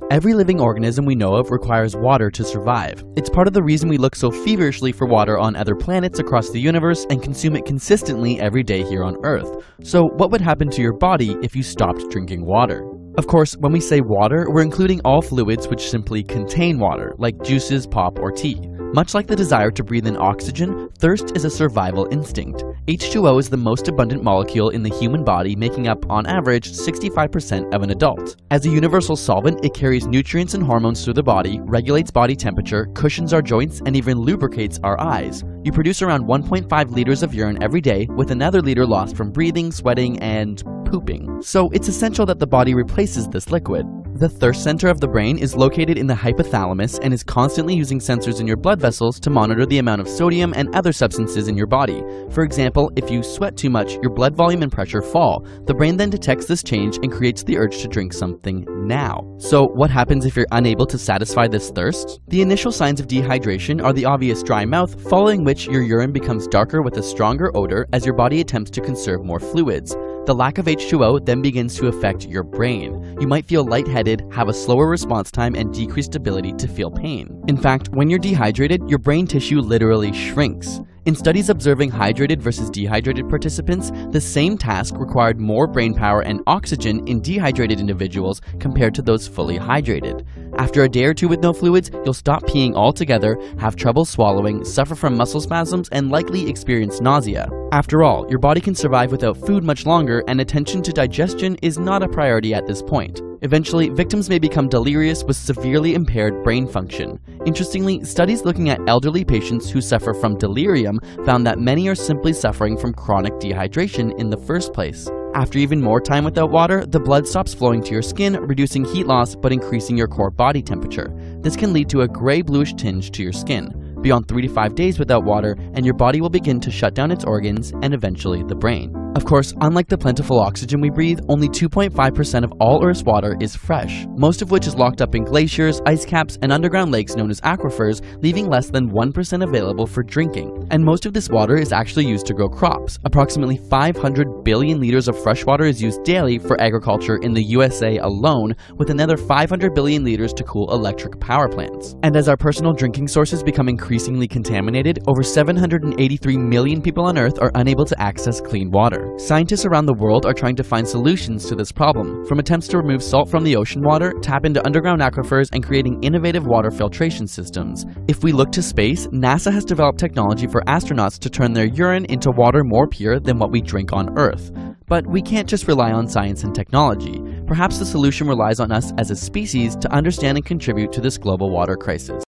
Every living organism we know of requires water to survive. It's part of the reason we look so feverishly for water on other planets across the universe and consume it consistently every day here on Earth. So what would happen to your body if you stopped drinking water? Of course, when we say water, we're including all fluids which simply contain water, like juices, pop, or tea. Much like the desire to breathe in oxygen, thirst is a survival instinct. H2O is the most abundant molecule in the human body, making up, on average, 65% of an adult. As a universal solvent, it carries nutrients and hormones through the body, regulates body temperature, cushions our joints, and even lubricates our eyes. You produce around 1.5 liters of urine every day, with another liter lost from breathing, sweating, and pooping. So it's essential that the body replaces this liquid. The thirst center of the brain is located in the hypothalamus and is constantly using sensors in your blood vessels to monitor the amount of sodium and other substances in your body. For example, if you sweat too much, your blood volume and pressure fall. The brain then detects this change and creates the urge to drink something now. So what happens if you're unable to satisfy this thirst? The initial signs of dehydration are the obvious dry mouth, following which your urine becomes darker with a stronger odor as your body attempts to conserve more fluids. The lack of H2O then begins to affect your brain. You might feel lightheaded, have a slower response time, and decreased ability to feel pain. In fact, when you're dehydrated, your brain tissue literally shrinks. In studies observing hydrated versus dehydrated participants, the same task required more brain power and oxygen in dehydrated individuals compared to those fully hydrated. After a day or two with no fluids, you'll stop peeing altogether, have trouble swallowing, suffer from muscle spasms, and likely experience nausea. After all, your body can survive without food much longer, and attention to digestion is not a priority at this point. Eventually, victims may become delirious with severely impaired brain function. Interestingly, studies looking at elderly patients who suffer from delirium found that many are simply suffering from chronic dehydration in the first place. After even more time without water, the blood stops flowing to your skin, reducing heat loss but increasing your core body temperature. This can lead to a gray-bluish tinge to your skin. Beyond 3 to 5 days without water, and your body will begin to shut down its organs and eventually the brain. Of course, unlike the plentiful oxygen we breathe, only 2.5% of all Earth's water is fresh, most of which is locked up in glaciers, ice caps, and underground lakes known as aquifers, leaving less than 1% available for drinking. And most of this water is actually used to grow crops. Approximately 500 billion liters of fresh water is used daily for agriculture in the USA alone, with another 500 billion liters to cool electric power plants. And as our personal drinking sources become increasingly contaminated, over 783 million people on Earth are unable to access clean water. Scientists around the world are trying to find solutions to this problem, from attempts to remove salt from the ocean water, tap into underground aquifers, and creating innovative water filtration systems. If we look to space, NASA has developed technology for astronauts to turn their urine into water more pure than what we drink on Earth. But we can't just rely on science and technology. Perhaps the solution relies on us as a species to understand and contribute to this global water crisis.